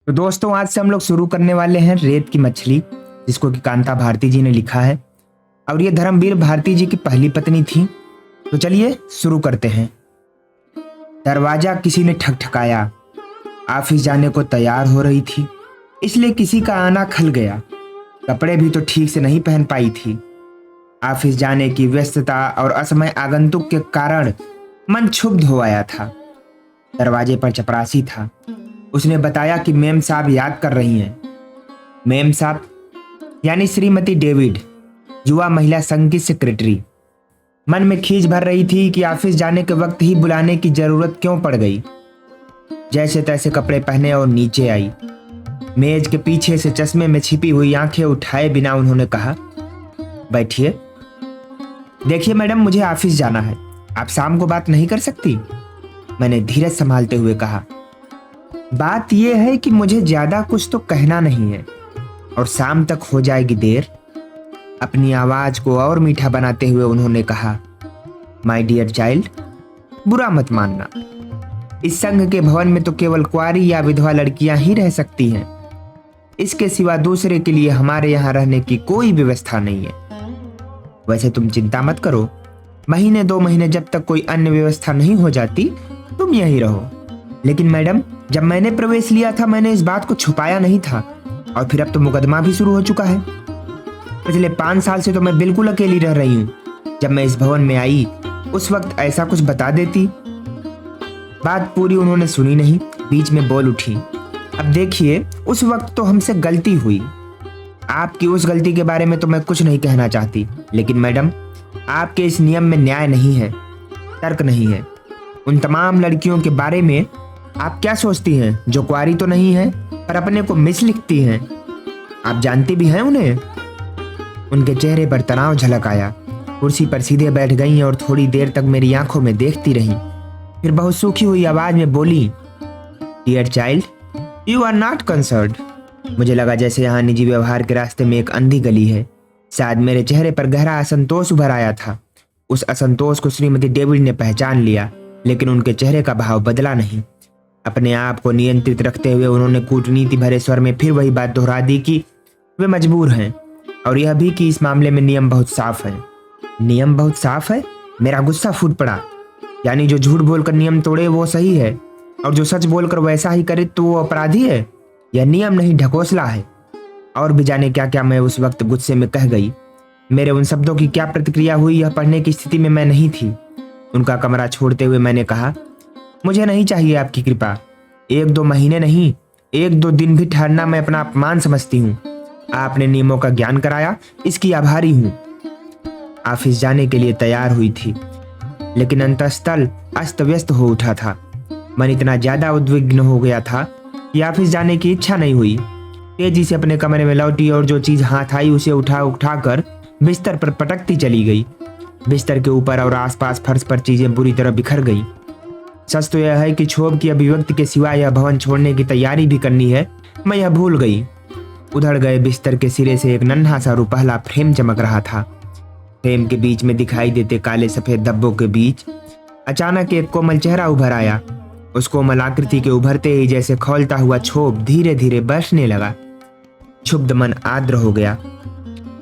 तो दोस्तों आज से हम लोग शुरू करने वाले हैं रेत की मछली, जिसको कि कांता भारती जी ने लिखा है और ये धर्मवीर भारती जी की पहली पत्नी थी। तो चलिए शुरू करते हैं। दरवाजा किसी ने ठकठकाया। ऑफिस जाने को तैयार हो रही थी, इसलिए किसी का आना खल गया। कपड़े भी तो ठीक से नहीं पहन पाई थी। ऑफिस जाने की व्यस्तता और असमय आगंतुक के कारण मन क्षुब्ध हो आया था। दरवाजे पर चपरासी था। उसने बताया कि मेम साहब याद कर रही हैं। मेम साहब यानी श्रीमती डेविड, युवा महिला संघ की सेक्रेटरी। मन में खींच भर रही थी कि ऑफिस जाने के वक्त ही बुलाने की जरूरत क्यों पड़ गई। जैसे तैसे कपड़े पहने और नीचे आई। मेज के पीछे से चश्मे में छिपी हुई आंखें उठाए बिना उन्होंने कहा, बैठिए। देखिए मैडम, मुझे ऑफिस जाना है, आप शाम को बात नहीं कर सकती? मैंने धीरज संभालते हुए कहा। बात यह है कि मुझे ज्यादा कुछ तो कहना नहीं है और शाम तक हो जाएगी देर। अपनी आवाज को और मीठा बनाते हुए उन्होंने कहा, माय डियर चाइल्ड, बुरा मत मानना। इस संघ के भवन में तो केवल कुंवारी या विधवा लड़कियां ही रह सकती हैं। इसके सिवा दूसरे के लिए हमारे यहाँ रहने की कोई व्यवस्था नहीं है। वैसे तुम चिंता मत करो, महीने 2 महीने जब तक कोई अन्य व्यवस्था नहीं हो जाती तुम यहीं रहो। लेकिन मैडम, जब मैंने प्रवेश लिया था मैंने इस बात को छुपाया नहीं था, और फिर अब तो मुकदमा भी शुरू हो चुका है। पिछले 5 साल से तो मैं बिल्कुल अकेली रह रही हूँ। जब मैं इस भवन में आई उस वक्त ऐसा कुछ बता देती। बात पूरी उन्होंने सुनी नहीं, बीच में बोल उठी, अब देखिए उस वक्त तो हमसे गलती हुई। आपकी उस गलती के बारे में तो मैं कुछ नहीं कहना चाहती, लेकिन मैडम आपके इस नियम में न्याय नहीं है, तर्क नहीं है। उन तमाम लड़कियों के बारे में आप क्या सोचती हैं जो कुंवारी तो नहीं है पर अपने को मिस लिखती हैं? आप जानती भी हैं उन्हें? उनके चेहरे पर तनाव झलक आया। कुर्सी पर सीधे बैठ गईं और थोड़ी देर तक मेरी आंखों में देखती रहीं। फिर बहुत सूखी हुई आवाज में बोली, dear child, you are not concerned. मुझे लगा जैसे यहाँ निजी व्यवहार के रास्ते में एक अंधी गली है। शायद मेरे चेहरे पर गहरा असंतोष उभर आया था। उस असंतोष को श्रीमती डेविड ने पहचान लिया, लेकिन उनके चेहरे का भाव बदला नहीं। अपने आप को नियंत्रित रखते हुए उन्होंने कूटनीति भरे स्वर में फिर वही बात दोहरा दी कि वे मजबूर हैं, और यह भी कि इस मामले में नियम बहुत साफ है। नियम बहुत साफ है? मेरा गुस्सा फूट पड़ा। यानी जो झूठ बोलकर नियम तोड़े वो सही है, और जो सच बोलकर वैसा ही करे तो वो अपराधी है? यह नियम नहीं, ढकोसला है। और भी जाने क्या क्या मैं उस वक्त गुस्से में कह गई। मेरे उन शब्दों की क्या प्रतिक्रिया हुई यह पढ़ने की स्थिति में मैं नहीं थी। उनका कमरा छोड़ते हुए मैंने कहा, मुझे नहीं चाहिए आपकी कृपा। 1-2 महीने नहीं, 1-2 दिन भी ठहरना मैं अपना अपमान समझती हूँ। आपने नियमों का ज्ञान कराया, इसकी आभारी हूँ। ऑफिस जाने के लिए तैयार हुई थी, लेकिन अंतःस्थल अस्त व्यस्त हो उठा था। मन इतना ज्यादा उद्विग्न हो गया था कि ऑफिस जाने की इच्छा नहीं हुई। तेजी से अपने कमरे में लौटी और जो चीज हाथ आई उसे उठाकर बिस्तर पर पटकती चली गई। बिस्तर के ऊपर और आसपास फर्श पर चीजें बुरी तरह बिखर गई। सच तो यह है कि क्षोभ की अभिव्यक्ति के सिवा यह भवन छोड़ने की तैयारी भी करनी है, मैं यह भूल गई। उधड़ गए बिस्तर के सिरे से एक नन्हा सा रुपहला फ्रेम चमक रहा था। फ्रेम के बीच में दिखाई देते काले सफेद धब्बों के बीच अचानक एक कोमल चेहरा उभर आया। उस कोमल आकृति के उभरते ही जैसे खौलता हुआ क्षोभ धीरे धीरे बरसने लगा। क्षुब्ध मन आर्द्र हो गया,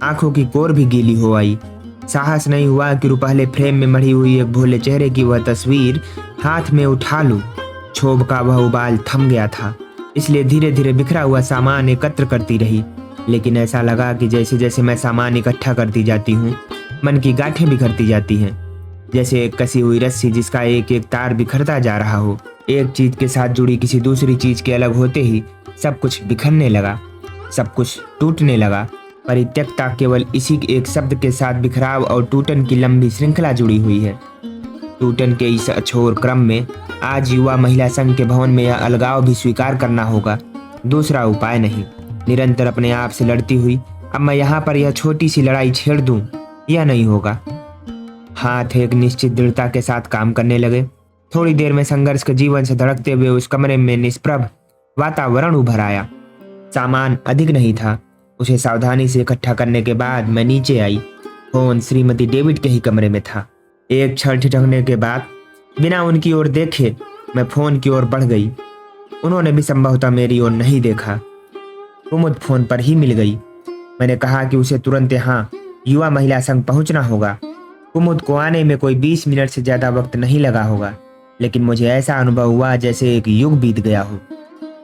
आंखों की कोर भी गीली हो आई। साहस नहीं हुआ कि रुपहले फ्रेम में मढ़ी हुई एक भोले चेहरे की वह तस्वीर हाथ में उठा लूं। क्षोभ का वह उबाल थम गया था, इसलिए धीरे धीरे बिखरा हुआ सामान एकत्र करती रही। लेकिन ऐसा लगा कि जैसे जैसे मैं सामान इकट्ठा करती जाती हूँ मन की गांठें बिखरती जाती हैं, जैसे एक कसी हुई रस्सी जिसका एक एक तार बिखरता जा रहा हो। एक चीज के साथ जुड़ी किसी दूसरी चीज के अलग होते ही सब कुछ बिखरने लगा, सब कुछ टूटने लगा। परित्यक्ता केवल इसी एक शब्द के साथ बिखराव और टूटन की लंबी श्रृंखला जुड़ी हुई है। टूटन के इस अछोर क्रम में आज युवा महिला संघ के भवन में यह अलगाव भी स्वीकार करना होगा। दूसरा उपाय नहीं। निरंतर अपने आप से लड़ती हुई अब मैं यहाँ पर यह छोटी सी लड़ाई छेड़ दूं, यह नहीं होगा। हाथ एक निश्चित दृढ़ता के साथ काम करने लगे। थोड़ी देर में संघर्ष के जीवन से धड़कते हुए उस कमरे में निष्प्रभ वातावरण उभर आया। सामान अधिक नहीं था। उसे सावधानी से इकट्ठा करने के बाद मैं नीचे आई। फोन श्रीमती डेविड के ही कमरे में था। एक क्षण ठिठकने के बाद बिना उनकी ओर देखे मैं फोन की ओर बढ़ गई। उन्होंने भी संभवतः मेरी ओर नहीं देखा। कुमुद फोन पर ही मिल गई। मैंने कहा कि उसे तुरंत यहाँ युवा महिला संघ पहुंचना होगा। कुमुद को आने में कोई 20 मिनट से ज्यादा वक्त नहीं लगा होगा, लेकिन मुझे ऐसा अनुभव हुआ जैसे एक युग बीत गया हो।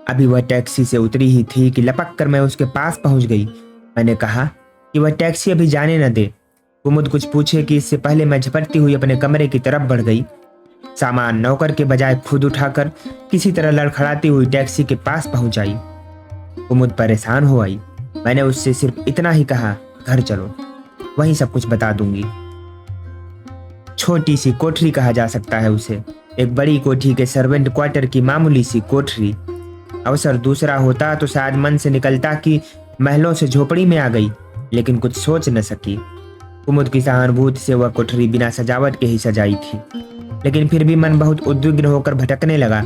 अभी वह टैक्सी से उतरी ही थी कि लपक कर मैं उसके पास पहुंच गई। मैंने कहा कि वह टैक्सी अभी जाने न दे। कुमुद कुछ पूछे कि इससे पहले मैं झपटती हुई अपने कमरे की तरफ बढ़ गई। सामान नौकर के बजाय खुद उठाकर किसी तरह लड़खड़ाती हुई टैक्सी के पास पहुंच आई। कुमुद परेशान हो आई। मैंने उससे सिर्फ इतना ही कहा, घर चलो, वहीं सब कुछ बता दूंगी। छोटी सी कोठरी कहा जा सकता है उसे, एक बड़ी कोठी के सर्वेंट क्वार्टर की मामूली सी कोठरी। अवसर दूसरा होता तो शायद मन से निकलता कि महलों से झोपड़ी में आ गई, लेकिन कुछ सोच न सकी। कुमुद की सहानुभूति से वह कोठरी बिना सजावट के ही सजाई थी, लेकिन फिर भी मन बहुत उद्विग्न होकर भटकने लगा।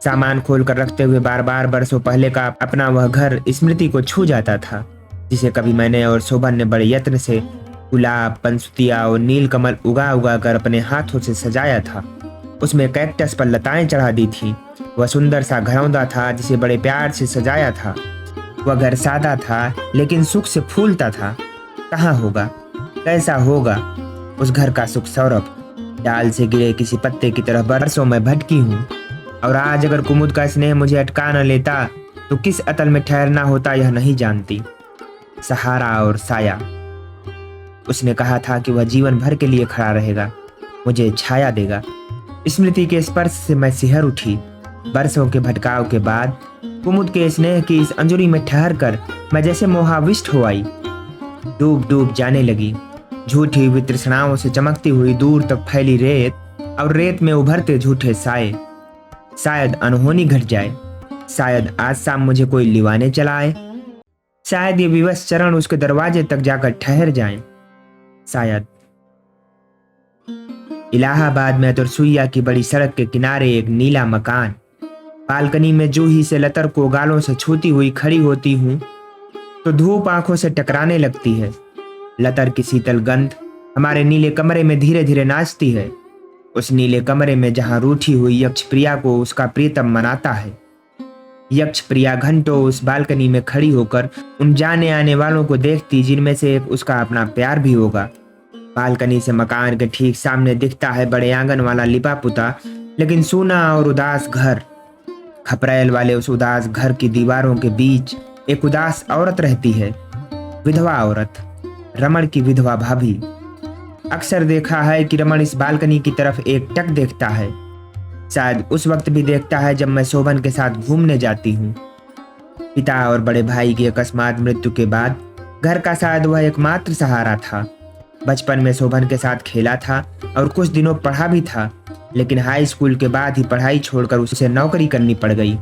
सामान खोल कर रखते हुए बार बार बरसों पहले का अपना वह घर स्मृति को छू जाता था, जिसे कभी मैंने और शोभन ने बड़े यत्न से गुलाब, पंसुतिया और नील कमल उगा उगा कर अपने हाथों से सजाया था। उसमें कैक्टस पर लताएं चढ़ा दी थी। वह सुंदर सा घरौंदा था जिसे बड़े प्यार से सजाया था। वह घर सादा था लेकिन सुख से फूलता था। कहाँ होगा, कैसा होगा उस घर का सुख सौरभ? डाल से गिरे किसी पत्ते की तरह बरसों में भटकी हूँ, और आज अगर कुमुद का स्नेह मुझे अटका न लेता तो किस अतल में ठहरना होता यह नहीं जानती। सहारा और साया। उसने कहा था कि वह जीवन भर के लिए खड़ा रहेगा, मुझे छाया देगा। स्मृति के स्पर्श से मैं सिहर उठी। बरसों के भटकाव के बाद कुमुद के स्नेह की इस अंजुरी में ठहर कर मैं जैसे मोहाविष्ट हो आई। डूब डूब जाने लगी। झूठी वितृष्णाओं से चमकती हुई दूर तक फैली रेत और रेत में उभरते झूठे साए। शायद अनहोनी घट जाए, शायद आज शाम मुझे कोई लिवाने चला आए, शायद ये विवश चरण उसके दरवाजे तक जाकर ठहर जाएं। शायद इलाहाबाद में तुरसुइया की बड़ी सड़क के किनारे एक नीला मकान। बालकनी में जूही से लतर को गालों से छूती हुई खड़ी होती हूँ तो धूप आंखों से टकराने लगती है। लतर की शीतल गंध हमारे नीले कमरे में धीरे धीरे नाचती है। उस नीले कमरे में जहां रूठी हुई यक्ष प्रिया को उसका प्रियतम मनाता है। यक्ष प्रिया घंटों उस बालकनी में खड़ी होकर उन जाने आने वालों को देखती जिनमें से एक उसका अपना प्यार भी होगा। बालकनी से मकान के ठीक सामने दिखता है बड़े आंगन वाला लिपा पुता लेकिन सूना और उदास घर। खपरेल वाले उस उदास घर की दीवारों के बीच एक उदास औरत रहती है, विधवा औरत, रमण की विधवा भाभी। अक्सर देखा है कि रमण इस बालकनी की तरफ एक टक देखता है। शायद उस वक्त भी देखता है जब मैं शोभन के साथ घूमने जाती हूँ। पिता और बड़े भाई की अकस्मात मृत्यु के बाद घर का शायद वह एकमात्र सहारा था। बचपन में शोभन के साथ खेला था और कुछ दिनों पढ़ा भी था, लेकिन हाई स्कूल के बाद ही पढ़ाई छोड़कर उसे नौकरी करनी पड़ गई।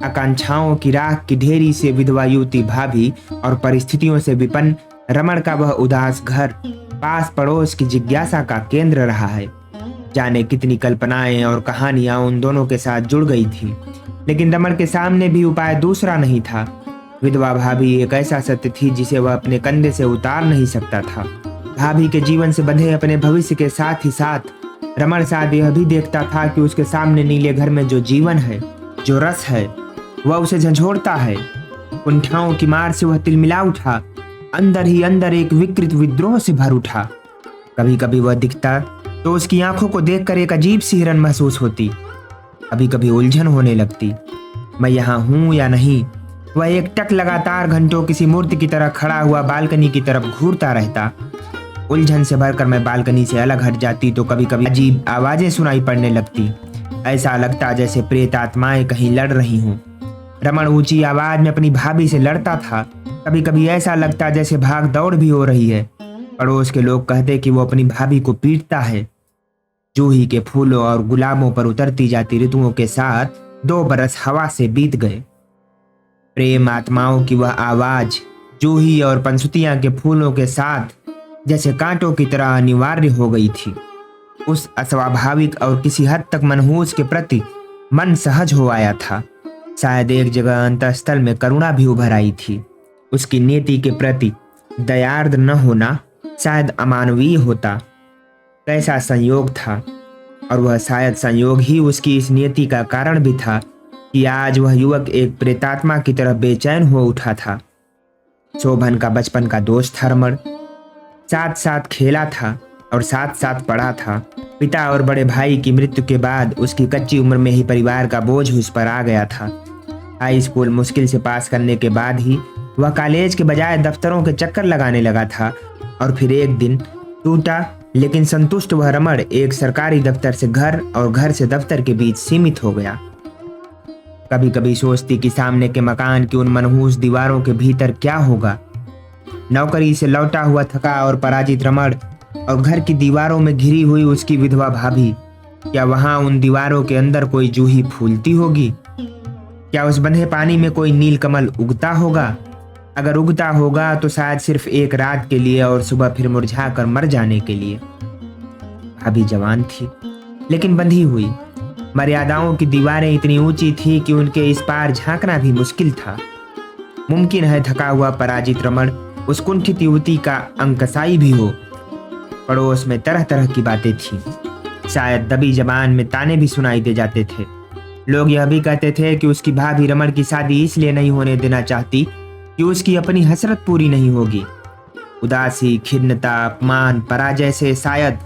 आकांक्षाओं की राख की ढेरी से विधवा युवती भाभी और परिस्थितियों से विपन्न रमण का वह उदास घर पास पड़ोस की जिज्ञासा का केंद्र रहा है। जाने कितनी कल्पनाएं और कहानियां उन दोनों के साथ जुड़ गई थी, लेकिन रमण के सामने भी उपाय दूसरा नहीं था। विधवा भाभी एक ऐसा सत्य थी जिसे वह अपने कंधे से उतार नहीं सकता था। भाभी के जीवन से बंधे अपने भविष्य के साथ ही साथ रमण शायद यह भी देखता था कि उसके सामने नीले घर में जो जीवन है, जो रस है, वह उसे झंझोड़ता है। कुंठाओं की मार से वह तिलमिला उठा, अंदर ही अंदर एक विकृत विद्रोह से भर उठा। कभी कभी वह दिखता तो उसकी आंखों को देखकर एक अजीब सी हिरन महसूस होती, कभी कभी उलझन होने लगती। मैं यहाँ हूँ या नहीं? वह एक टक लगातार घंटों किसी मूर्ति की तरह खड़ा हुआ बालकनी की तरफ घूरता रहता। उलझन से भरकर मैं बालकनी से अलग हट जाती तो कभी कभी अजीब आवाजें सुनाई पड़ने लगती। ऐसा लगता जैसे प्रेत आत्माएं कहीं लड़ रही हों। रमण ऊंची आवाज में अपनी भाभी से लड़ता था। कभी कभी ऐसा लगता जैसे भाग दौड़ भी हो रही है। पड़ोस के लोग कहते कि वो अपनी भाभी को पीटता है। जूही के फूलों और गुलाबों पर उतरती जाती ऋतुओं के साथ 2 बरस हवा से बीत गए। प्रेम आत्माओं की वह आवाज जूही और पंसुतियां के फूलों के साथ जैसे कांटों की तरह अनिवार्य हो गई थी। उस अस्वाभाविक और किसी हद तक मनहूस के प्रति मन सहज हो आया था। शायद एक जगह अंतःस्थल में करुणा भी उभर आई थी। उसकी नीति के प्रति दयार्द न होना शायद अमानवीय होता। कैसा संयोग था, और वह शायद संयोग ही उसकी इस नीति का कारण भी था कि आज वह युवक एक प्रेतात्मा की तरह बेचैन हो उठा था। शोभन का बचपन का दोस्त था रमण, साथ साथ खेला था और साथ साथ पढ़ा था। पिता और बड़े भाई की मृत्यु के बाद उसकी कच्ची उम्र में ही परिवार का बोझ उस पर आ गया था। हाई स्कूल मुश्किल से पास करने के बाद ही वह कॉलेज के बजाय दफ्तरों के चक्कर लगाने लगा था और फिर एक दिन टूटा लेकिन संतुष्ट वह रमण एक सरकारी दफ्तर से घर और घर से दफ्तर के बीच सीमित हो गया। कभी कभी सोचती कि सामने के मकान की उन मनहूस दीवारों के भीतर क्या होगा। नौकरी से लौटा हुआ थका और पराजित रमण और घर की दीवारों में घिरी हुई उसकी विधवा भाभी, क्या वहां उन दीवारों के अंदर कोई जूही फूलती होगी? क्या उस बंधे पानी में कोई नीलकमल उगता होगा? अगर उगता होगा तो शायद सिर्फ एक रात के लिए और सुबह फिर मुरझा कर मर जाने के लिए। भाभी जवान थी लेकिन बंधी हुई। मर्यादाओं की दीवारें इतनी ऊंची थी कि उनके इस पार झांकना भी मुश्किल था। मुमकिन है थका हुआ पराजित रमण उस कुंठित युवती का अंकसाई भी हो। पड़ोस में तरह तरह की बातें थी। शायद दबी जबान में ताने भी सुनाई दे जाते थे। लोग यह भी कहते थे कि उसकी भाभी रमण की शादी इसलिए नहीं होने देना चाहती कि उसकी अपनी हसरत पूरी नहीं होगी। उदासी, खिन्नता, अपमान, पराजय से शायद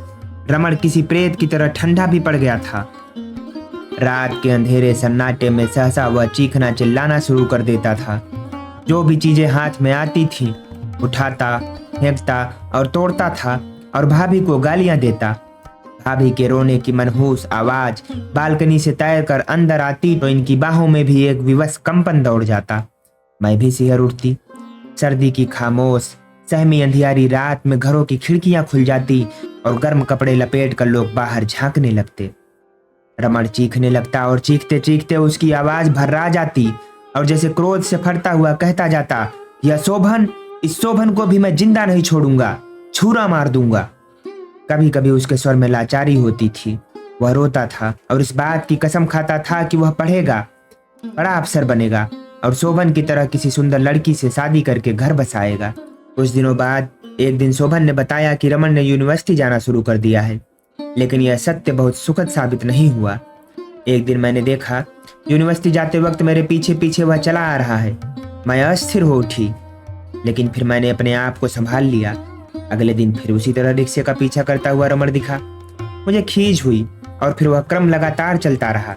रमण किसी प्रेत की तरह ठंडा भी पड़ गया था। रात के अंधेरे सन्नाटे में सहसा वह चीखना चिल्लाना शुरू कर देता था। जो भी चीजें हाथ में आती थीं उठाता, फेंकता और तोड़ता था और भाभी को गालियां देता। भाभी के रोने की मनहूस आवाज बालकनी से तैरकर अंदर आती तो इनकी बाहों में भी एक विवश कंपन दौड़ जाता। मैं भी सिहर उठती। सर्दी की खामोश सहमी अंधियारी रात में घरों की खिड़कियां खुल जाती और गर्म कपड़े लपेट कर लोग बाहर झांकने लगते। रमण चीखने लगता और चीखते चीखते उसकी आवाज भर्रा जाती और जैसे क्रोध से फटता हुआ कहता जाता, यह शोभन, इस शोभन को भी मैं जिंदा नहीं छोड़ूंगा, छुरा मार दूंगा। कभी कभी उसके स्वर में लाचारी होती थी। वह रोता था और इस बात की कसम खाता था कि वह पढ़ेगा, बड़ा अफसर बनेगा और शोभन की तरह किसी सुंदर लड़की से शादी करके घर बसाएगा। कुछ दिनों बाद एक दिन शोभन ने बताया कि रमन ने यूनिवर्सिटी जाना शुरू कर दिया है, लेकिन यह सत्य बहुत सुखद साबित नहीं हुआ। एक दिन मैंने देखा यूनिवर्सिटी जाते वक्त मेरे पीछे पीछे वह चला आ रहा है। मैं अस्थिर हो उठी, लेकिन फिर मैंने अपने आप को संभाल लिया। अगले दिन फिर उसी तरह रिक्शे का पीछा करता हुआ रमण दिखा। मुझे खींच हुई और फिर वह क्रम लगातार चलता रहा।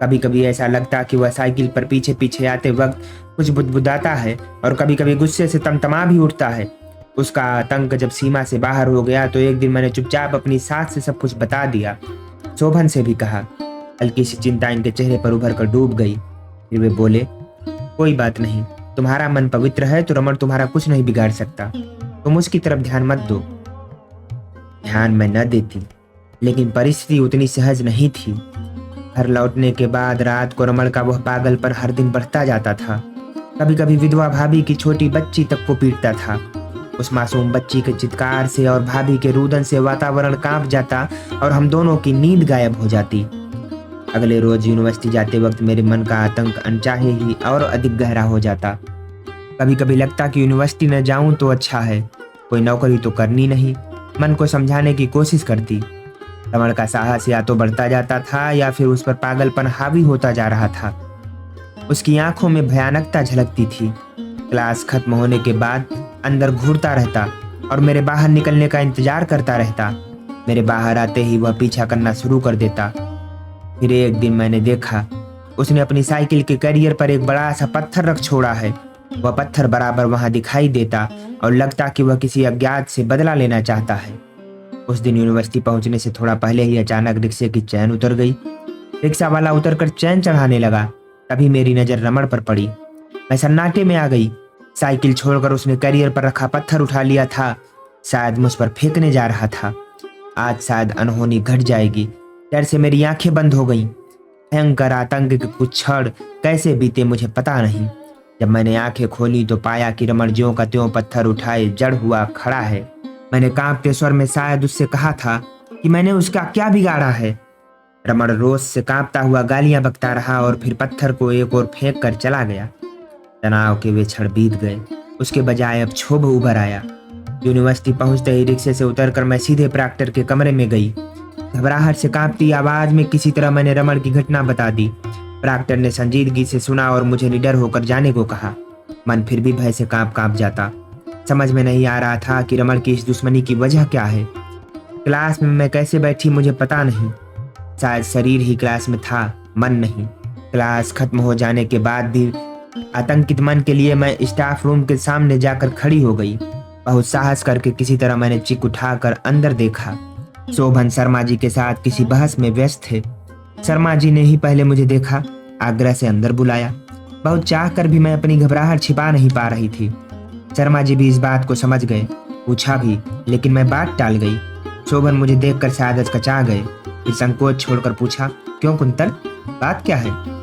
कभी कभी ऐसा लगता कि वह साइकिल पर पीछे पीछे आते वक्त कुछ बुदबुदाता है और कभी कभी गुस्से से तमतमा भी उठता है। उसका आतंक जब सीमा से बाहर हो गया तो एक दिन मैंने चुपचाप अपनी सास से सब कुछ बता दिया। शोभन से भी कहा। हल्की सी चिंता इनके चेहरे पर उभर कर डूब गई। फिर वे बोले, कोई बात नहीं, तुम्हारा मन पवित्र है तो रमण तुम्हारा कुछ नहीं बिगाड़ सकता, तुम उसकी तरफ ध्यान मत दो। ध्यान मैं न देती, लेकिन परिस्थिति उतनी सहज नहीं थी। घर लौटने के बाद रात को रमण का वह पागलपन हर दिन बढ़ता जाता था। कभी कभी विधवा भाभी की छोटी बच्ची तक को पीटता था। उस मासूम बच्ची के चित्कार से और भाभी के रुदन से वातावरण कांप जाता और हम दोनों की नींद गायब हो जाती। अगले रोज यूनिवर्सिटी जाते वक्त मेरे मन का आतंक अनचाहे ही और अधिक गहरा हो जाता। कभी कभी लगता कि यूनिवर्सिटी न जाऊं तो अच्छा है, कोई नौकरी तो करनी नहीं। मन को समझाने की कोशिश करती। रमण का साहस या तो बढ़ता जाता था या फिर उस पर पागलपन हावी होता जा रहा था। उसकी आंखों में भयानकता झलकती थी। क्लास खत्म होने के बाद अंदर घूरता रहता और मेरे बाहर निकलने का इंतजार करता रहता। मेरे बाहर आते ही वह पीछा करना शुरू कर देता। फिर एक दिन मैंने देखा उसने अपनी साइकिल के कैरियर पर एक बड़ा सा पत्थर रख छोड़ा है। वह पत्थर बराबर वहां दिखाई देता और लगता कि वह किसी अज्ञात से बदला लेना चाहता है। उस दिन यूनिवर्सिटी पहुंचने से थोड़ा पहले ही अचानक रिक्शे की चैन उतर गई। रिक्शा वाला उतरकर चैन चढ़ाने लगा। तभी मेरी नजर रमण पर पड़ी। मैं सन्नाटे में आ गई। साइकिल छोड़कर उसने कैरियर पर रखा पत्थर उठा लिया था। शायद मुझ पर फेंकने जा रहा था। आज शायद अनहोनी घट जाएगी। डर से मेरी आंखें बंद हो गईं। भयंकर आतंक के कुछ क्षण कैसे बीते मुझे पता नहीं। जब मैंने आंखें खोली तो पाया कि रमण ज्यों का त्यों पत्थर उठाए जड़ हुआ खड़ा है। मैंने कांपते स्वर में शायद उससे कहा था कि मैंने उसका क्या बिगाड़ा है। रमण रोष से कांपता हुआ गालियां बकता रहा और फिर पत्थर को एक और फेंक कर चला गया। तनाव के वे क्षण बीत गए। उसके बजाय अब क्षोभ उभर आया। यूनिवर्सिटी पहुंचते ही रिक्शे से उतरकर मैं सीधे प्रॉक्टर के कमरे में गई। घबराहट से कांपती आवाज में किसी तरह मैंने रमण की घटना बता दी। प्रॉक्टर ने संजीदगी से सुना और मुझे निडर होकर जाने को कहा। मन फिर भी भय से कांप कांप जाता। समझ में नहीं आ रहा था कि रमन की इस दुश्मनी की वजह क्या है। क्लास में मैं कैसे बैठी मुझे पता नहीं। शायद शरीर ही क्लास में था, मन नहीं। क्लास खत्म हो जाने के बाद भी आतंकित मन के लिए मैं स्टाफ रूम के सामने जाकर खड़ी हो गई। बहुत साहस करके किसी तरह मैंने चिक उठाकर अंदर देखा। शोभन शर्मा जी के साथ किसी बहस में व्यस्त थे। शर्मा जी ने ही पहले मुझे देखा, आग्रह से अंदर बुलाया। बहुत चाह कर भी मैं अपनी घबराहट छिपा नहीं पा रही थी। शर्मा जी भी इस बात को समझ गए, पूछा भी, लेकिन मैं बात टाल गई। शोभन मुझे देखकर शायद हचकचा गए, फिर संकोच छोड़कर पूछा, क्यों कुंतल, बात क्या है?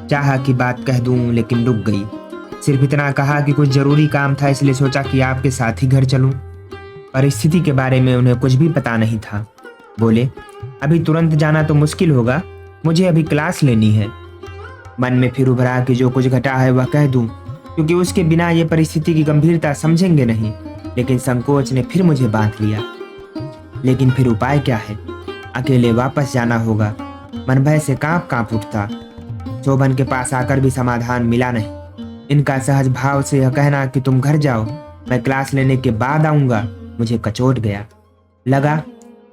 चाहा कि बात कह दूं, लेकिन रुक गई। सिर्फ इतना कहा कि कुछ जरूरी काम था, इसलिए सोचा कि आपके साथ ही घर चलूं। परिस्थिति के बारे में उन्हें कुछ भी पता नहीं था। बोले, अभी तुरंत जाना तो मुश्किल होगा, मुझे अभी क्लास लेनी है। मन में फिर उभरा कि जो कुछ घटा है वह कह दूं, क्योंकि उसके बिना ये परिस्थिति की गंभीरता समझेंगे नहीं। लेकिन संकोच ने फिर मुझे बांध लिया। लेकिन फिर उपाय क्या है? अकेले वापस जाना होगा। मन भय से कांप कांप उठता। शोभन के पास आकर भी समाधान मिला नहीं। इनका सहज भाव से यह कहना कि तुम घर जाओ, मैं क्लास लेने के बाद आऊंगा, मुझे कचोट गया। लगा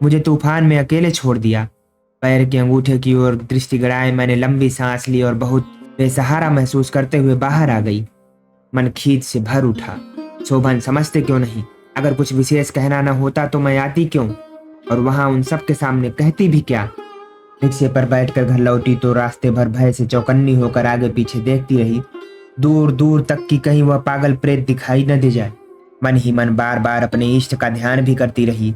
मुझे तूफान में अकेले छोड़ दिया। पैर के अंगूठे की ओर दृष्टि गड़ाए मैंने लंबी सांस ली और बहुत बेसहारा महसूस करते हुए बाहर आ गई। मन खींच से भर उठा। शोभन समझते क्यों नहीं? अगर कुछ विशेष कहना न होता तो मैं आती क्यों, और वहां उन सब के सामने कहती भी क्या? रिक्शे पर बैठकर घर लौटी तो रास्ते भर भय से चौकन्नी होकर आगे पीछे देखती रही, दूर दूर तक कि कहीं वह पागल प्रेत दिखाई न दे जाए। मन ही मन बार बार अपने इष्ट का ध्यान भी करती रही।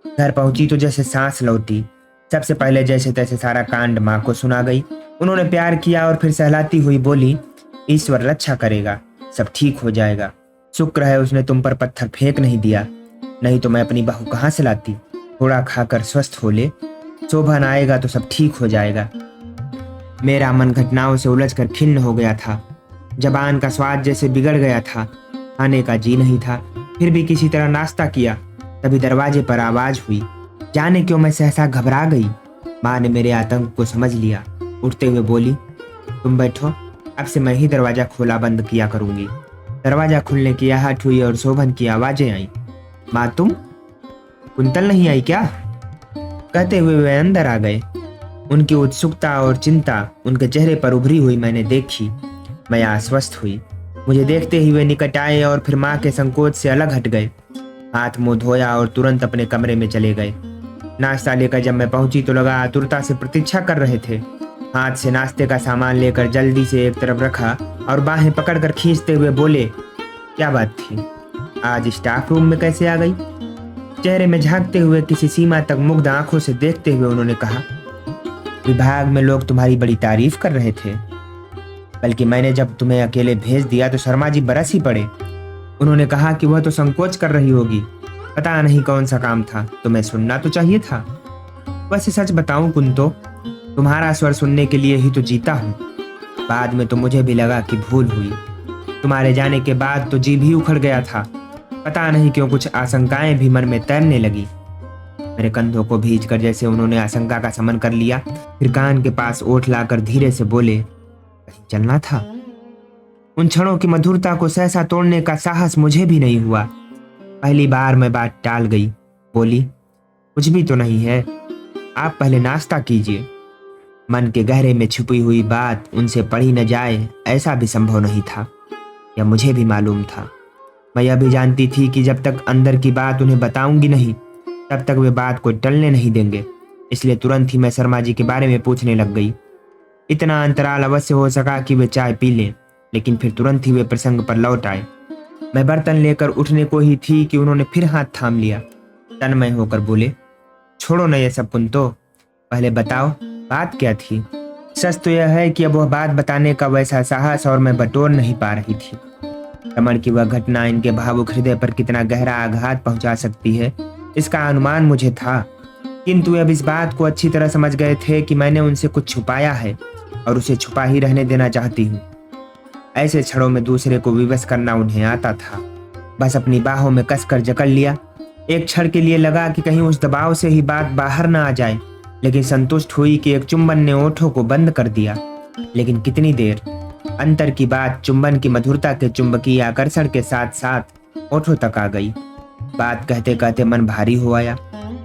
घर पहुंची तो जैसे सांस लौटी। सबसे पहले जैसे तैसे सारा कांड माँ को सुना गई। उन्होंने प्यार किया और फिर सहलाती हुई बोली, ईश्वर रक्षा करेगा, सब ठीक हो जाएगा। शुक्र है उसने तुम पर पत्थर फेंक नहीं दिया, नहीं तो मैं अपनी बहू कहाँ से लाती। थोड़ा खाकर स्वस्थ हो ले, शोभन आएगा तो सब ठीक हो जाएगा। मेरा मन घटनाओं से उलझकर खिन्न हो गया था। जबान का स्वाद जैसे बिगड़ गया था। खाने का जी नहीं था, फिर भी किसी तरह नाश्ता किया। तभी दरवाजे पर आवाज हुई। जाने क्यों मैं सहसा घबरा गई। माँ ने मेरे आतंक को समझ लिया। उठते हुए बोली, तुम बैठो, अब से मैं ही दरवाजा खोला बंद किया करूंगी। दरवाजा खुलने की आहट हुई और शोभन की आवाजें आई। माँ तुम? कुंतल नहीं आई क्या? कहते हुए वे अंदर आ गए। उनकी उत्सुकता और चिंता उनके चेहरे पर उभरी हुई मैंने देखी। मैं आश्वस्त हुई। मुझे देखते ही वे निकट आए और फिर माँ के संकोच से अलग हट गए। हाथ मुंह धोया और तुरंत अपने कमरे में चले गए। नाश्ता लेकर जब मैं पहुंची तो लगा आतुरता से प्रतीक्षा कर रहे थे। हाथ से नाश्ते का सामान लेकर जल्दी से एक तरफ रखा और बाहें पकड़कर खींचते हुए बोले, क्या बात थी? आज स्टाफ रूम में कैसे आ गई? चेहरे में झांकते हुए किसी सीमा तक मुग्ध आंखों से देखते हुए उन्होंने कहा, विभाग में लोग तुम्हारी बड़ी तारीफ कर रहे थे, बल्कि मैंने जब तुम्हें अकेले भेज दिया तो शर्मा जी बरस ही पड़े। उन्होंने कहा कि वह तो संकोच कर रही होगी, पता नहीं कौन सा काम था, तुम्हें सुनना तो चाहिए था। वैसे सच बताऊं कुंतो, तुम्हारा स्वर सुनने के लिए ही तो जीता हूँ। बाद में तो मुझे भी लगा कि भूल हुई। तुम्हारे जाने के बाद तो जी भी उखड़ गया था। पता नहीं क्यों कुछ आशंकाएं भी मन में तैरने लगी। मेरे कंधों को भींचकर जैसे उन्होंने आशंका का शमन कर लिया, फिर कान के पास ओठ लाकर धीरे से बोले, कहीं चलना था? उन क्षणों की मधुरता को सहसा तोड़ने का साहस मुझे भी नहीं हुआ। पहली बार मैं बात टाल गई। बोली, कुछ भी तो नहीं है, आप पहले नाश्ता कीजिए। मन के गहरे में छुपी हुई बात उनसे पढ़ी न जाए ऐसा भी संभव नहीं था, यह मुझे भी मालूम था। मैं यह भी जानती थी कि जब तक अंदर की बात उन्हें बताऊंगी नहीं, तब तक वे बात को टलने नहीं देंगे। इसलिए तुरंत ही मैं शर्मा जी के बारे में पूछने लग गई। इतना अंतराल अवश्य हो सका कि वे चाय पी लें, लेकिन फिर तुरंत ही वे प्रसंग पर लौट आए। मैं बर्तन लेकर उठने को ही थी कि उन्होंने फिर हाथ थाम लिया। तन्मय होकर बोले, छोड़ो न ये सब कुंतो, पहले बताओ बात क्या थी। सच तो यह है कि अब वह बात बताने का वैसा साहस और मैं बटोर नहीं पा रही थी। रमन की वह घटना इनके भावुक हृदय पर कितना गहरा आघात पहुंचा सकती है, इसका अनुमान मुझे था, किंतु अब इस बात को अच्छी तरह समझ गए थे कि मैंने उनसे कुछ छुपाया है और उसे छुपा ही रहने देना चाहती हूँ। ऐसे क्षणों में दूसरे को विवश करना उन्हें आता था। बस अपनी बाहों में कसकर जकड़ लिया। एक क्षण के लिए लगा कि कहीं उस दबाव से ही बात बाहर न आ जाए, लेकिन संतुष्ट हुई कि एक चुंबन ने ओठों को बंद कर दिया। लेकिन कितनी देर। अंतर की बात चुंबन की मधुरता के चुंबकीय आकर्षण के साथ साथ ओठों तक आ गई। बात कहते कहते मन भारी हो आया,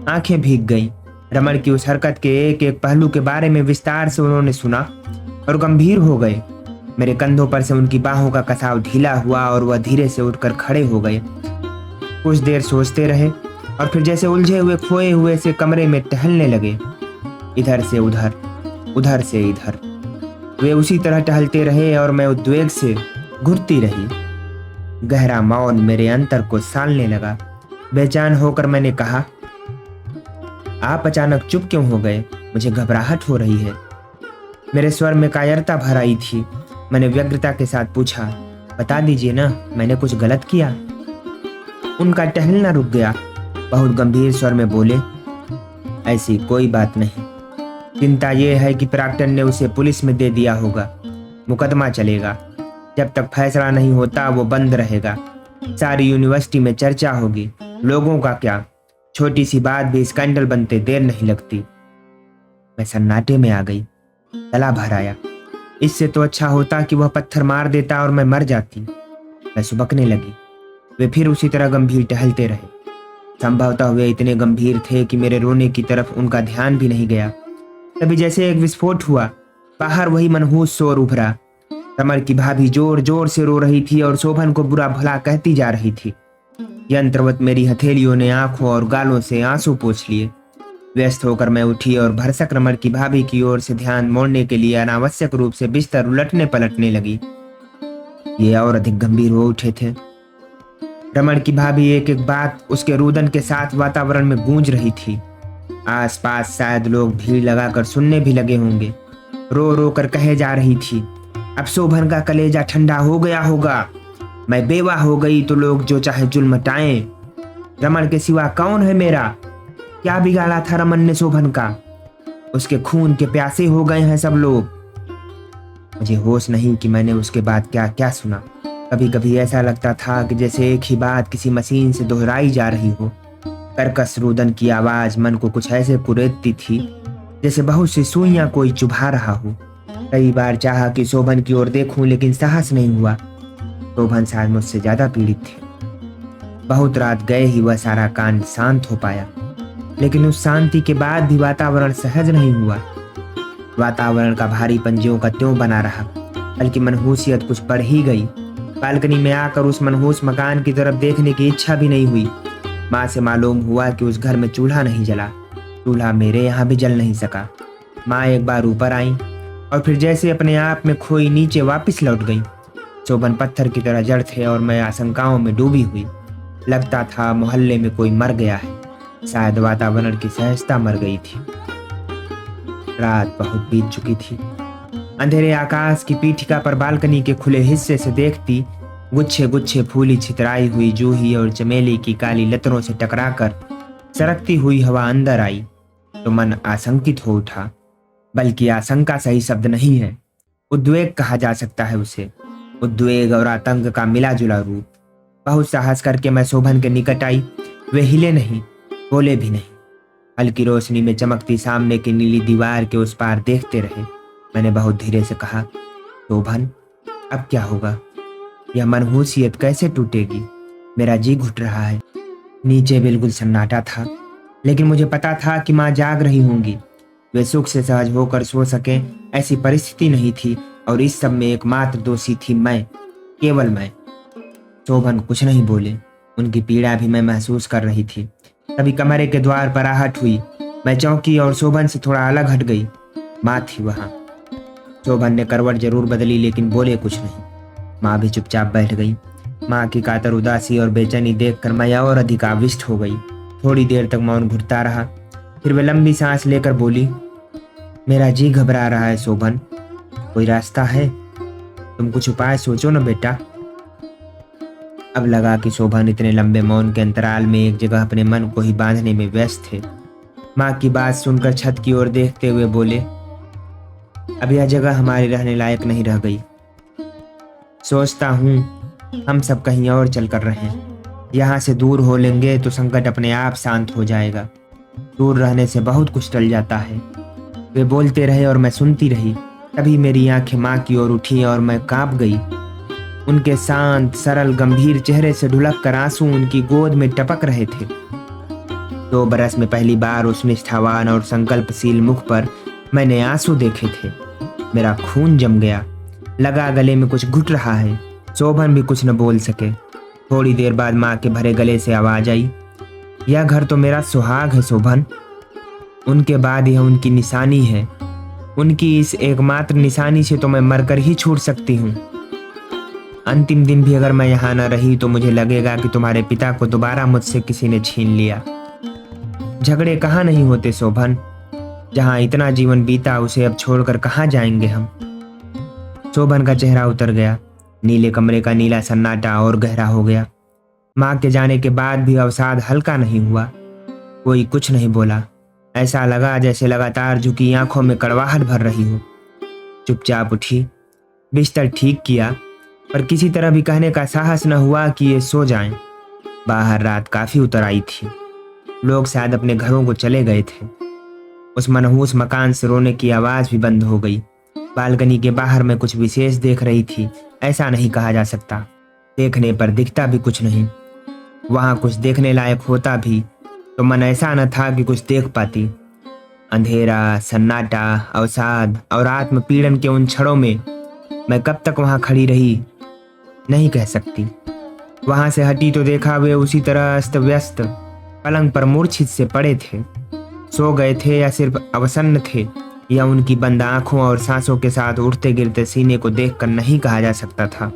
आंखें भीग गईं। रमण की उस हरकत के एक एक पहलू के बारे में विस्तार से उन्होंने सुना और गंभीर हो गए। मेरे कंधों पर से उनकी बाहों का कसाव ढीला हुआ और वह धीरे से उठकर खड़े हो गए। कुछ देर सोचते रहे और फिर जैसे उलझे हुए खोए हुए से कमरे में टहलने लगे, इधर से उधर, उधर से इधर। वे उसी तरह टहलते रहे और मैं उद्वेग से घुटती रही। गहरा मौन मेरे अंतर को सालने लगा। बेचैन होकर मैंने कहा, आप अचानक चुप क्यों हो गए? मुझे घबराहट हो रही है। मेरे स्वर में कायरता भर आई थी। मैंने व्यग्रता के साथ पूछा, बता दीजिए ना, मैंने कुछ गलत किया? उनका टहलना रुक गया। बहुत गंभीर स्वर में बोले, ऐसी कोई बात नहीं। चिंता यह है कि प्राक्टन ने उसे पुलिस में दे दिया होगा। मुकदमा चलेगा। जब तक फैसला नहीं होता वो बंद रहेगा। सारी यूनिवर्सिटी में चर्चा होगी। लोगों का क्या, छोटी सी बात भी स्कैंडल बनते देर नहीं लगती। मैं सन्नाटे में आ गई। गला भर आया। इससे तो अच्छा होता कि वह पत्थर मार देता और मैं मर जाती। मैं सुबकने लगी। वे फिर उसी तरह गंभीर टहलते रहे। संभवतः वे इतने गंभीर थे कि मेरे रोने की तरफ उनका ध्यान भी नहीं गया। तभी जैसे एक विस्फोट हुआ। बाहर वही मनहूस शोर उभरा। रमण की भाभी जोर जोर से रो रही थी और शोभन को बुरा भला कहती जा रही थी। यंत्रवत मेरी हथेलियों ने आंखों और गालों से आंसू पोंछ लिए। व्यस्त होकर मैं उठी और भरसक रमण की भाभी की ओर से ध्यान मोड़ने के लिए अनावश्यक रूप से बिस्तर उलटने पलटने लगी। ये और अधिक गंभीर हो उठे थे। रमण की भाभी एक एक बात उसके रुदन के साथ वातावरण में गूंज रही थी। आसपास शायद लोग भीड़ लगाकर सुनने भी लगे होंगे। रो रो कर कहे जा रही थी, अब शोभन का कलेजा ठंडा हो गया होगा। मैं बेवा हो गई तो लोग जो चाहे जुल्म टाएं। रमण के सिवा कौन है मेरा? क्या बिगाड़ा था रमन ने शोभन का? उसके खून के प्यासे हो गए हैं सब लोग। मुझे होश नहीं कि मैंने उसके बाद क्या क्या सुना। कभी कभी ऐसा लगता था कि जैसे एक ही बात किसी मशीन से दोहराई जा रही हो। कर्कश रुदन की आवाज मन को कुछ ऐसे कुरेदती थी जैसे बहुत सी सुइयां कोई चुभा रहा हो। कई बार चाहा कि शोभन की ओर देखूं, लेकिन साहस नहीं हुआ। शोभन शायद मुझसे ज्यादा पीड़ित थी। बहुत रात गए ही वह सारा कांड शांत हो पाया, लेकिन उस शांति के बाद भी वातावरण सहज नहीं हुआ। वातावरण का भारीपन ज्यों का त्यों बना रहा, बल्कि मनहूसियत कुछ बढ़ ही गई। बालकनी में आकर उस मनहूस मकान की तरफ देखने की इच्छा भी नहीं हुई। माँ से मालूम हुआ कि उस घर में चूल्हा नहीं जला। चूल्हा मेरे यहाँ भी जल नहीं सका। माँ एक बार ऊपर आई और फिर जैसे अपने आप में खोई नीचे वापस लौट गई। शोभन पत्थर की तरह जड़ थे और मैं आशंकाओं में डूबी हुई। लगता था मोहल्ले में कोई मर गया है। शायद वातावरण की सहजता मर गई थी। रात बहुत बीत चुकी थी। अंधेरे आकाश की पीठिका पर बालकनी के खुले हिस्से से देखती गुच्छे गुच्छे फूली छितराई हुई जूही और चमेली की काली लतरों से टकराकर सरकती हुई हवा अंदर आई तो मन आशंकित हो उठा। बल्कि आशंका सही शब्द नहीं है, उद्वेग कहा जा सकता है उसे। उद्वेग और आतंक का मिला जुला रूप। बहुत साहस करके मैं शोभन के निकट आई। वे हिले नहीं, बोले भी नहीं। हल्की रोशनी में चमकती सामने की नीली दीवार के उस पार देखते रहे। मैंने बहुत धीरे से कहा, शोभन, अब क्या होगा? यह मनहूसियत कैसे टूटेगी? मेरा जी घुट रहा है। नीचे बिल्कुल सन्नाटा था, लेकिन मुझे पता था कि माँ जाग रही होंगी। वे सुख से सहज होकर सो सके ऐसी परिस्थिति नहीं थी, और इस सब में एकमात्र दोषी थी मैं, केवल मैं। शोभन कुछ नहीं बोले। उनकी पीड़ा भी मैं महसूस कर रही थी। तभी कमरे के द्वार पर आहट हुई। मैं चौंकी और शोभन से थोड़ा अलग हट गई। माँ थी वहां। शोभन ने करवट जरूर बदली, लेकिन बोले कुछ नहीं। माँ भी चुपचाप बैठ गई। माँ की कातर उदासी और बेचैनी देखकर मैं और अधिक आविष्ट हो गई। थोड़ी देर तक मौन घुटता रहा। फिर वे लंबी सांस लेकर बोली, मेरा जी घबरा रहा है शोभन, कोई रास्ता है? तुम कुछ उपाय सोचो ना बेटा। अब लगा कि शोभन इतने लंबे मौन के अंतराल में एक जगह अपने मन को ही बांधने में व्यस्त थे। माँ की बात सुनकर छत की ओर देखते हुए बोले, अब यह जगह हमारी रहने लायक नहीं रह गई। सोचता हूँ हम सब कहीं और चल कर रहें। यहाँ से दूर हो लेंगे तो संकट अपने आप शांत हो जाएगा। दूर रहने से बहुत कुछ टल जाता है। वे बोलते रहे और मैं सुनती रही। तभी मेरी आंखें माँ की ओर उठी और मैं कांप गई। उनके शांत, सरल, गंभीर चेहरे से ढुलक कर आंसू उनकी गोद में टपक रहे थे। 2 बरस में पहली बार उस निष्ठावान और संकल्पशील मुख पर मैंने आंसू देखे थे। मेरा खून जम गया, लगा गले में कुछ घुट रहा है। शोभन भी कुछ न बोल सके। थोड़ी देर बाद माँ के भरे गले से आवाज आई, यह घर तो मेरा सुहाग है शोभन। उनके बाद यह उनकी निशानी है। उनकी इस एकमात्र निशानी से तो मैं मरकर ही छूट सकती हूँ। अंतिम दिन भी अगर मैं यहाँ न रही तो मुझे लगेगा कि तुम्हारे पिता को दोबारा मुझसे किसी ने छीन लिया। झगड़े कहाँ नहीं होते शोभन। जहाँ इतना जीवन बीता उसे अब छोड़कर कहाँ जाएंगे हम। शोभन का चेहरा उतर गया। नीले कमरे का नीला सन्नाटा और गहरा हो गया। माँ के जाने के बाद भी अवसाद हल्का नहीं हुआ। कोई कुछ नहीं बोला। ऐसा लगा जैसे लगातार झुकी आंखों में कड़वाहट भर रही हो। चुपचाप उठी, बिस्तर ठीक किया, पर किसी तरह भी कहने का साहस न हुआ कि ये सो जाएं। बाहर रात काफी उतर आई थी। लोग शायद अपने घरों को चले गए थे। उस मनहूस मकान से रोने की आवाज भी बंद हो गई। बालकनी के बाहर मैं कुछ विशेष देख रही थी, ऐसा नहीं कहा जा सकता। देखने पर दिखता भी कुछ नहीं। वहां कुछ देखने लायक होता भी तो मन ऐसा न था कि कुछ देख पाती। अंधेरा, सन्नाटा, अवसाद और आत्मपीड़न के उन क्षणों में मैं कब तक वहां खड़ी रही नहीं कह सकती। वहां से हटी तो देखा वे उसी तरह अस्त व्यस्त पलंग पर मूर्छित से पड़े थे। सो गए थे या सिर्फ अवसन्न थे, या उनकी बंद आंखों और सांसों के साथ उठते गिरते सीने को देखकर नहीं कहा जा सकता था।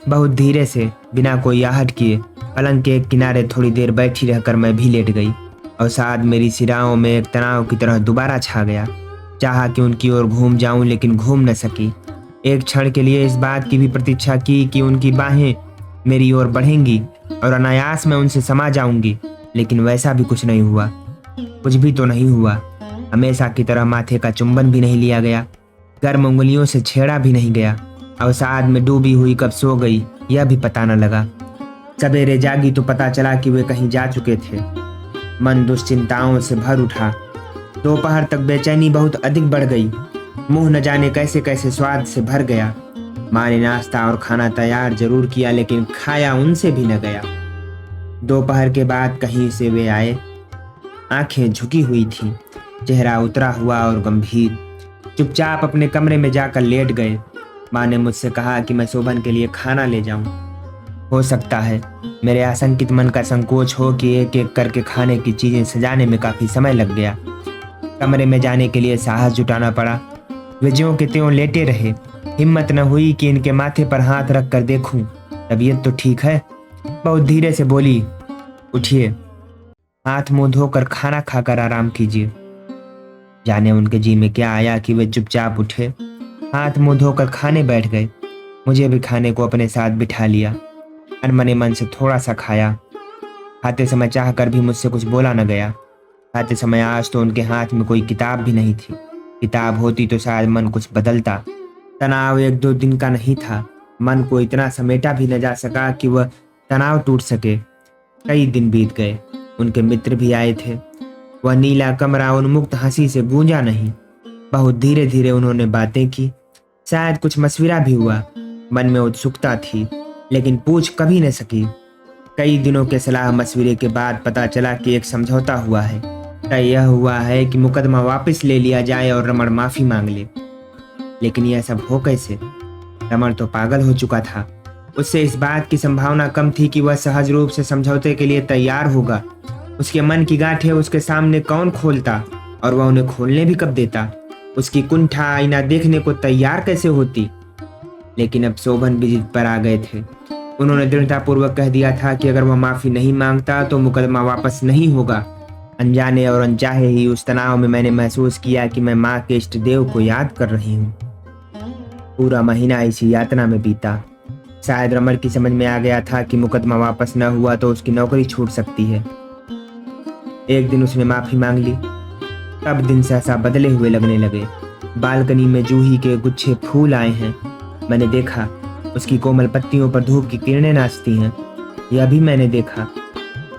बहुत धीरे से, बिना कोई आहट किए, पलंग के एक किनारे थोड़ी देर बैठी रहकर मैं भी लेट गई। अवसाद मेरी सिराओं में एक तनाव की तरह दोबारा छा गया। चाहा कि उनकी ओर घूम जाऊं, लेकिन घूम न सकी। एक क्षण के लिए इस बात की भी प्रतीक्षा की कि उनकी बाहें मेरी ओर बढ़ेंगी और अनायास मैं उनसे समा जाऊंगी, लेकिन वैसा भी कुछ नहीं हुआ। कुछ भी तो नहीं हुआ। हमेशा की तरह माथे का चुंबन भी नहीं लिया गया, गर्म उंगलियों से छेड़ा भी नहीं गया। अवसाद में डूबी हुई कब सो गई यह भी पता न लगा। सवेरे जागी तो पता चला कि वे कहीं जा चुके थे। मन दुश्चिंताओं से भर उठा। दोपहर तक बेचैनी बहुत अधिक बढ़ गई। मुंह न जाने कैसे कैसे स्वाद से भर गया। माँ ने नाश्ता और खाना तैयार जरूर किया, लेकिन खाया उनसे भी न गया। दोपहर के बाद कहीं से वे आए। आंखें झुकी हुई थीं, चेहरा उतरा हुआ और गंभीर। चुपचाप अपने कमरे में जाकर लेट गए। माँ ने मुझसे कहा कि मैं शोभन के लिए खाना ले जाऊं। हो सकता है मेरे आशंकित मन का संकोच हो कि एक एक करके खाने की चीजें सजाने में काफी समय लग गया। कमरे में जाने के लिए साहस जुटाना पड़ा। वे ज्यों के त्यों लेटे रहे। हिम्मत न हुई कि इनके माथे पर हाथ रख कर देखूं तबीयत तो ठीक है। बहुत धीरे से बोली, उठिए, हाथ मुंह धोकर खाना खाकर आराम कीजिए। जाने उनके जी में क्या आया कि वे चुपचाप उठे, हाथ मुंह धोकर खाने बैठ गए। मुझे भी खाने को अपने साथ बिठा लिया। अनमने मन से थोड़ा सा खाया। खाते समय चाह कर भी मुझसे कुछ बोला न गया। खाते समय आज तो उनके हाथ में कोई किताब भी नहीं थी। किताब होती तो शायद मन कुछ बदलता। तनाव 1-2 दिन का नहीं था। मन को इतना समेटा भी न जा सका कि वह तनाव टूट सके। कई दिन बीत गए। उनके मित्र भी आए थे। वह नीला कमरा उन्मुक्त हंसी से गूंजा नहीं। बहुत धीरे धीरे उन्होंने बातें की। शायद कुछ मशविरा भी हुआ। मन में उत्सुकता थी, लेकिन पूछ कभी न सकी। कई दिनों के सलाह मशविरे के बाद पता चला कि एक समझौता हुआ है। तय यह हुआ है कि मुकदमा वापस ले लिया जाए और रमण माफी मांग ले। लेकिन यह सब हो कैसे? रमण तो पागल हो चुका था। उससे इस बात की संभावना कम थी कि वह सहज रूप से समझौते के लिए तैयार होगा। उसके मन की गांठें उसके सामने कौन खोलता, और वह उन्हें खोलने भी कब देता? उसकी कुंठा आईना देखने को तैयार कैसे होती? लेकिन अब शोभन भी जिद पर आ गए थे। उन्होंने दृढ़तापूर्वक कह दिया था कि अगर वह माफी नहीं मांगता तो मुकदमा वापस नहीं होगा। अनजाने और अनचाहे ही उस तनाव में मैंने महसूस किया कि मैं माँ के इष्ट देव को याद कर रही हूँ। पूरा महीना इसी यातना में बीता। शायद रमण की समझ में आ गया था कि मुकदमा वापस न हुआ तो उसकी नौकरी छूट सकती है। एक दिन उसने माफी मांग ली। तब दिन सहसा बदले हुए लगने लगे। बालकनी में जूही के गुच्छे फूल आए हैं। मैंने देखा उसकी कोमल पत्तियों पर धूप की किरणें नाचती हैं। यह भी मैंने देखा।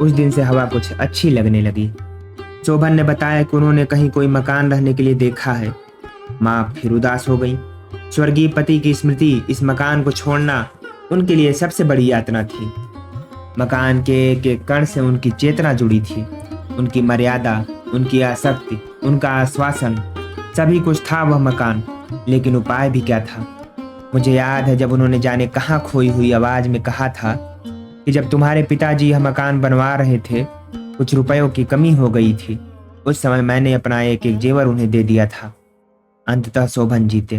उस दिन से हवा कुछ अच्छी लगने लगी। शोभन ने बताया कि उन्होंने कहीं कोई मकान रहने के लिए देखा है। माँ फिर उदास हो गई। स्वर्गीय पति की स्मृति इस मकान को छोड़ना उनके लिए सबसे बड़ी यातना थी। मकान के एक एक कण से उनकी चेतना जुड़ी थी, उनकी मर्यादा, उनकी आसक्ति, उनका आश्वासन, सभी कुछ था वह मकान। लेकिन उपाय भी क्या था? मुझे याद है जब उन्होंने जाने कहाँ खोई हुई आवाज में कहा था कि जब तुम्हारे पिताजी यह मकान बनवा रहे थे, कुछ रुपयों की कमी हो गई थी। उस समय मैंने अपना एक एक जेवर उन्हें दे दिया था। अंततः शोभन जीते।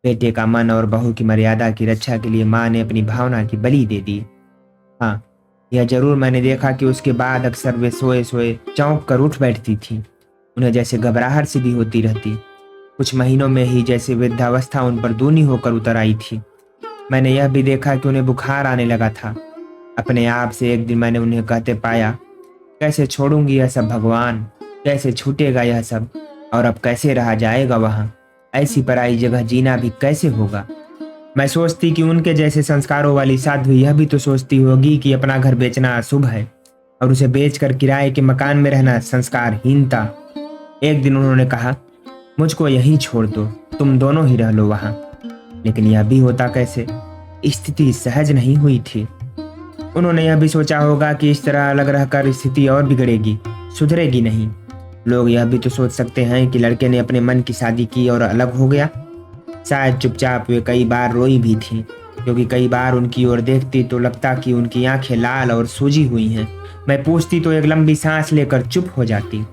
बेटे का मन और बहू की मर्यादा की रक्षा के लिए माँ ने अपनी भावना की बलि दे दी। हाँ, यह जरूर मैंने देखा कि उसके बाद अक्सर वे सोए सोए चौंक कर उठ बैठती थी। उन्हें जैसे घबराहट सी भी होती रहती। कुछ महीनों में ही जैसे वृद्धावस्था उन पर दूनी होकर उतर आई थी। मैंने यह भी देखा कि उन्हें बुखार आने लगा था। अपने आप से एक दिन मैंने उन्हें कहते पाया, कैसे छोड़ूंगी यह सब भगवान, कैसे छूटेगा यह सब, और अब कैसे रहा जाएगा वहाँ, ऐसी पराई जगह जीना भी कैसे होगा। मैं सोचती कि उनके जैसे संस्कारों वाली साधु यह भी तो सोचती होगी कि अपना घर बेचना अशुभ है और उसे बेचकर किराए के मकान में रहना संस्कारहीनता। एक दिन उन्होंने कहा, मुझको यहीं छोड़ दो, तुम दोनों ही रह लो वहां। लेकिन यह भी होता कैसे? स्थिति सहज नहीं हुई थी। उन्होंने यह भी सोचा होगा कि इस तरह अलग रहकर स्थिति और बिगड़ेगी, सुधरेगी नहीं। लोग यह भी तो सोच सकते हैं कि लड़के ने अपने मन की शादी की और अलग हो गया। शायद चुपचाप वे कई बार रोई भी थी, क्योंकि कई बार उनकी ओर देखती तो लगता कि उनकी आंखें लाल और सूजी हुई हैं। मैं पूछती तो एक लंबी सांस लेकर चुप हो जाती।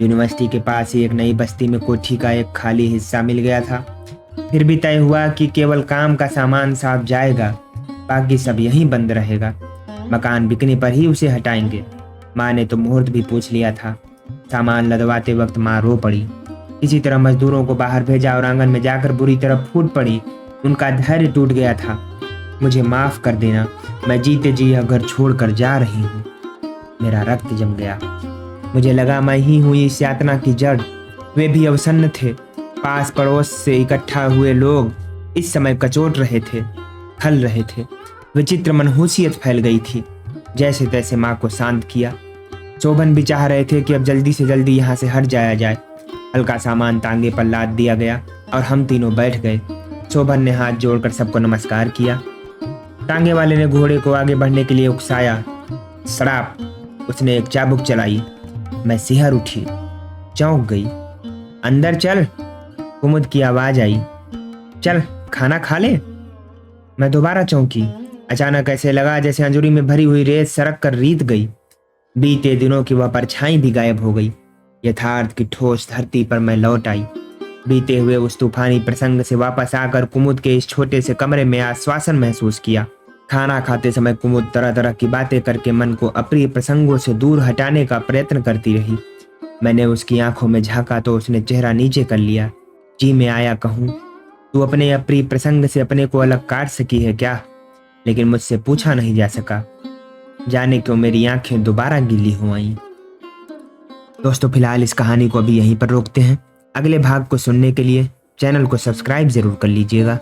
यूनिवर्सिटी के पास ही एक नई बस्ती में कोठी का एक खाली हिस्सा मिल गया था। फिर भी तय हुआ कि केवल काम का सामान साफ जाएगा, बाकी सब यहीं बंद रहेगा। मकान बिकने पर ही उसे हटाएंगे। माँ ने तो मुहूर्त भी पूछ लिया था। सामान लदवाते वक्त माँ रो पड़ी। इसी तरह मजदूरों को बाहर भेजा और आंगन में जाकर बुरी तरह फूट पड़ी। उनका धैर्य टूट गया था। मुझे माफ कर देना, मैं जीते जी यह घर छोड़कर जा रही हूँ। मेरा रक्त जम गया। मुझे लगा मैं ही हुई इस यातना की जड़। वे भी अवसन्न थे। पास पड़ोस से इकट्ठा हुए लोग इस समय कचोट रहे थे, खल रहे थे। विचित्र मनहूसियत फैल गई थी। जैसे तैसे माँ को शांत किया। शोभन भी चाह रहे थे कि अब जल्दी से जल्दी यहाँ से हट जाया जाए। हल्का सामान तांगे पर लाद दिया गया और हम तीनों बैठ गए। शोभन ने हाथ जोड़कर सबको नमस्कार किया। तांगे वाले ने घोड़े को आगे बढ़ने के लिए उकसाया। सड़ाप! उसने एक चाबुक चलाई। मैं सिहर उठी, चौंक गई। अंदर चल, कुमुद की आवाज आई। चल खाना खा ले। मैं दोबारा चौंकी। अचानक ऐसे लगा जैसे अंजूरी में भरी हुई रेत सरक कर रीत गई। बीते दिनों की वह परछाई भी गायब हो गई। यथार्थ की ठोस धरती पर मैं लौट आई। बीते हुए उस तूफानी प्रसंग से वापस आकर कुमुद के इस छोटे से कमरे में आश्वासन महसूस किया। खाना खाते समय कुमुद तरह तरह की बातें करके मन को अप्रिय प्रसंगों से दूर हटाने का प्रयत्न करती रही। मैंने उसकी आंखों में झांका तो उसने चेहरा नीचे कर लिया। जी में आया कहूँ, तू अपने अप्रिय प्रसंग से अपने को अलग काट सकी है क्या? लेकिन मुझसे पूछा नहीं जा सका। जाने क्यों मेरी आंखें दोबारा गीली हो आईं। दोस्तों, फिलहाल इस कहानी को अभी यहीं पर रोकते हैं। अगले भाग को सुनने के लिए चैनल को सब्सक्राइब जरूर कर लीजिएगा।